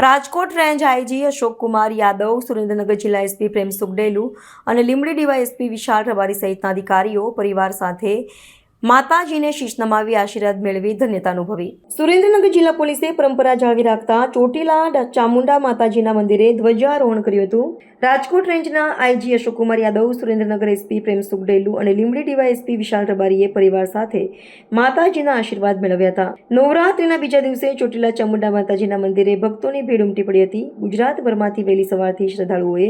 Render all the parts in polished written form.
Rajkot range IG Ashok Kumar Yadav, Surendranagar જિલ્લા SP પ્રેમ સુખડેલુ અને Limbdi DYSP વિશાલ રબારી સહિતના અધિકારીઓ પરિવાર સાથે માતાજીને શીશ નમાવી આશીર્વાદ મેળવી ધન્યતા અનુભવી. સુરેન્દ્રનગર જિલ્લા પોલીસે પરંપરા જાળવી રાખતા ચોટીલા ચામુંડા માતાજીના મંદિરે ધ્વજારોહણ કર્યું હતું. રાજકોટ રેન્જના આઈજી અશોક કુમાર યાદવ, સુરેન્દ્રનગર એસપી પ્રેમ સુખડેલુ અને લીંબડી ડીવાયએસપી વિશાલ રબારીએ પરિવાર સાથે માતાજીના આશીર્વાદ મેળવ્યા હતા. નવરાત્રીના બીજા દિવસે ચોટીલા ચામુંડા માતાજીના મંદિરે ભક્તોની ભીડ ઉમટી પડી હતી. ગુજરાતભરમાંથી વહેલી સવારથી શ્રદ્ધાળુઓએ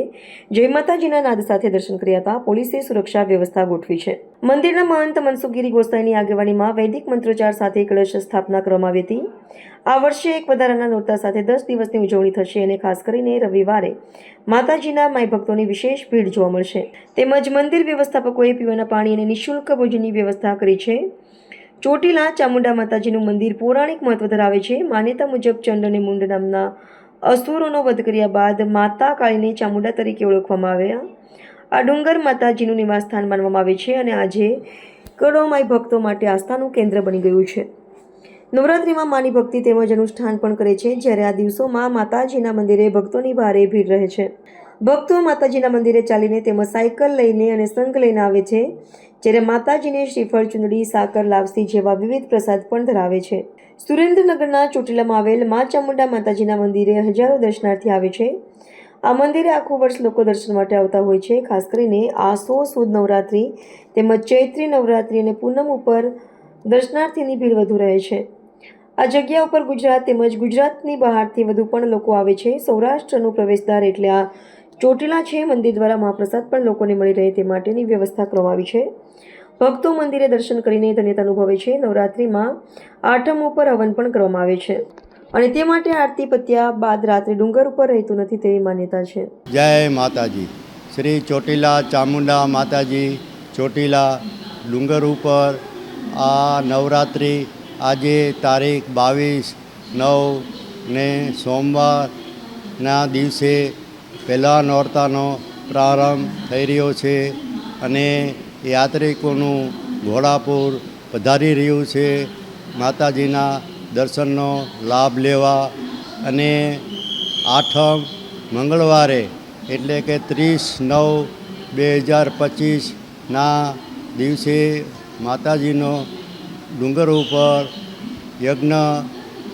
જય માતાજીના નાદ સાથે દર્શન કર્યા હતા. પોલીસે સુરક્ષા વ્યવસ્થા ગોઠવી છે. મંદિરના મહંત મનસુખગીરી ગોસાઈની આગેવાનીમાં વૈદિક મંત્રોચ્ચાર સાથે કળશ સ્થાપના કરવામાં આવી હતી. આ વર્ષે એક વધારાના નોરતા સાથે 10 દિવસની ઉજવણી થશે અને ખાસ કરીને રવિવારે માતાજીના માઈ ભક્તોની વિશેષ ભીડ જોવા મળશે. તેમજ મંદિર વ્યવસ્થાપકોએ પીવાના પાણી અને નિઃશુલ્ક ભોજનની વ્યવસ્થા કરી છે. ચોટીલા ચામુંડા માતાજીનું મંદિર પૌરાણિક મહત્વ ધરાવે છે. માન્યતા મુજબ ચંડ અને મુંડ નામના અસુરોનો વધ કર્યા બાદ માતા કાળીને ચામુંડા તરીકે ઓળખવામાં આવ્યા. આ ડુંગર માતાજીનું નિવાસસ્થાન માનવામાં આવે છે અને આજે કરોડો માઈ ભક્તો માટે આસ્થાનું કેન્દ્ર બની ગયું છે. નવરાત્રિમાં માની ભક્તિ તેમજ અનુષ્ઠાન પણ કરે છે. જ્યારે આ દિવસોમાં માતાજીના મંદિરે ભક્તોની ભારે ભીડ રહે છે. ભક્તો માતાજીના મંદિરે ચાલીને તેમજ સાયકલ લઈને અને સંઘ લઈને આવે છે. જ્યારે માતાજીને શ્રીફળ, ચુંદડી, સાકર, લાપસી જેવા વિવિધ પ્રસાદ પણ ધરાવે છે. સુરેન્દ્રનગરના ચોટીલામાં આવેલ મા ચામુંડા માતાજીના મંદિરે હજારો દર્શનાર્થી આવે છે. આ મંદિરે આખું વર્ષ લોકો દર્શન માટે આવતા હોય છે. ખાસ કરીને આસો સુદ નવરાત્રિ તેમજ ચૈત્રી નવરાત્રિ અને પૂનમ ઉપર દર્શનાર્થીની ભીડ વધુ રહે છે. આ જગ્યા ઉપર ગુજરાત તેમજ ગુજરાતની બહારથી વધુ પણ લોકો આવે છે. સૌરાષ્ટ્રનું પ્રવેશદ્વાર એટલે આ ચોટીલા છે. મંદિર દ્વારા મહાપ્રસાદ પણ લોકોને મળી રહે તે માટેની વ્યવસ્થા કરવામાં આવી છે. ભક્તો મંદિરે દર્શન કરીને ધન્યતા અનુભવે છે. નવરાત્રિમાં આઠમ ઉપર હવન પણ કરવામાં આવે છે અને તે માટે આરતી પત્યા બાદ રાત્રે ડુંગર ઉપર રહેતું નથી તેવી માન્યતા છે. જય માતાજી. શ્રી ચોટીલા ચામુંડા માતાજી ચોટીલા ડુંગર ઉપર આ નવરાત્રિ આજે તારીખ 22/9 ને સોમવારના દિવસે પહેલા નોરતાનો પ્રારંભ થઈ રહ્યો છે અને યાત્રિકોનું ઘોડાપુર પધારી રહ્યું છે માતાજીના દર્શનનો લાભ લેવા. અને આઠમ મંગળવારે એટલે કે 30/9/2025ના દિવસે માતાજીનો ડુંગર ઉપર યજ્ઞ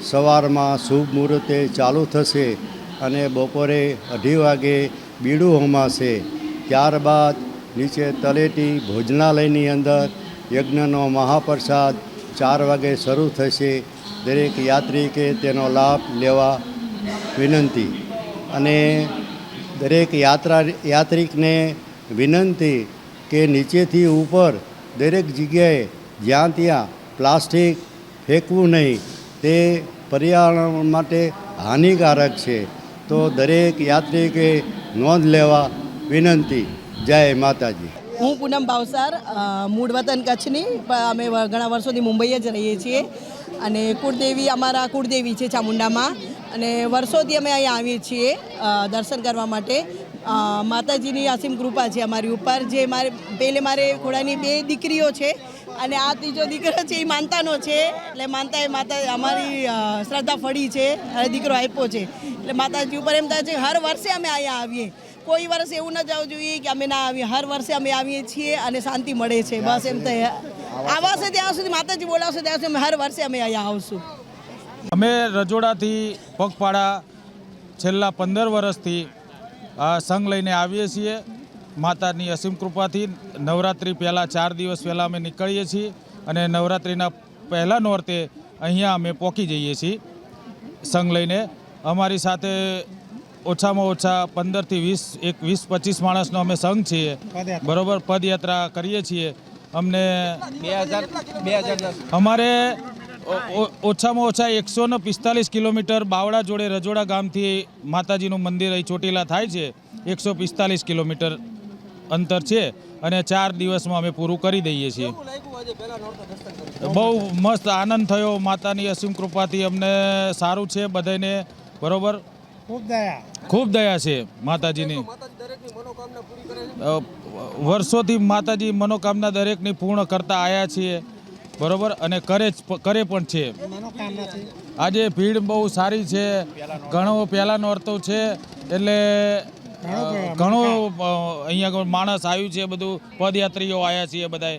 સવારમાં શુભ મુહૂર્તે ચાલુ થશે અને બપોરે 2:30 વાગે બીડું હોમાશે. ત્યારબાદ નીચે તળેટી ભોજનાલયની અંદર યજ્ઞનો મહાપ્રસાદ 4 વાગે શરૂ થશે. દરેક યાત્રિકે તેનો લાભ લેવા વિનંતી. અને દરેક યાત્રિકને વિનંતી કે નીચેથી ઉપર દરેક જગ્યાએ જ્યાં ત્યાં પ્લાસ્ટિક ફેંકવું નહીં. તે પર્યાવરણ માટે હાનિકારક છે. તો દરેક યાત્રિકે નોંધ લેવા વિનંતી. જય માતાજી. હું પૂનમ ભાવસાર, મૂળ વતન કચ્છની, પણ અમે ઘણા વર્ષોથી મુંબઈ જ રહીએ છીએ અને કુળદેવી અમારા કુળદેવી છે ચામુંડામાં અને વર્ષોથી અમે અહીંયા આવીએ છીએ દર્શન કરવા માટે. માતાજીની અસીમ કૃપા છે અમારી ઉપર. જે મારે ખોડાની 2 દીકરીઓ છે અને આ ત્રીજો દીકરો છે એ માનતાનો છે. એટલે માતા અમારી શ્રદ્ધા ફળી છે અને દીકરો આપ્યો છે. એટલે માતાજી ઉપર એમ થાય છે હર વર્ષે અમે અહીંયા આવીએ. કોઈ વર્ષ એવું ન જવું જોઈએ કે અમે ના આવીએ. હર વર્ષે અમે આવીએ છીએ અને શાંતિ મળે છે. બસ એમ તો આવાશે ત્યાં સુધી માતાજી બોલાવશે ત્યાં સુધી હર વર્ષે અમે અહીંયા આવશું. અમે રજોડાથી પગપાળા છેલ્લા 15 વર્ષથી સંઘ લઈને આવીએ છીએ. માતાની અસીમ કૃપાથી નવરાત્રિ પહેલાં 4 દિવસ પહેલાં અમે નીકળીએ છીએ અને નવરાત્રિના પહેલાં નોરતે અહીંયા અમે પહોંચી જઈએ છીએ સંઘ લઈને. અમારી સાથે ઓછામાં ઓછા 15થી 20-25 માણસનો અમે સંઘ છીએ. બરાબર, પદયાત્રા કરીએ છીએ. અમને 2010 અમારે ઓછામાં ઓછા 145 કિલોમીટર બાવળા જોડે રજોડા ગામથી માતાજીનું મંદિર અહીં ચોટીલા થાય છે. 145 કિલોમીટર અંતર છે અને 4 દિવસમાં અમે પૂરું કરી દઈએ છીએ. બહુ મસ્ત આનંદ થયો. માતાની અસીમ કૃપાથી અમને સારું છે બધાને. બરાબર, ખૂબ દયા છે માતાજીની. વર્ષોથી માતાજી મનોકામના દરેકની પૂર્ણ કરતા આવ્યા છીએ. બરોબર, અને કરે પણ છે. આજે ભીડ બહુ સારી છે, ઘણો પહેલાં નોરતો છે એટલે ઘણો અહીંયા આગળ માણસ આવ્યું છે, બધું પદયાત્રીઓ આવ્યા છીએ બધાએ.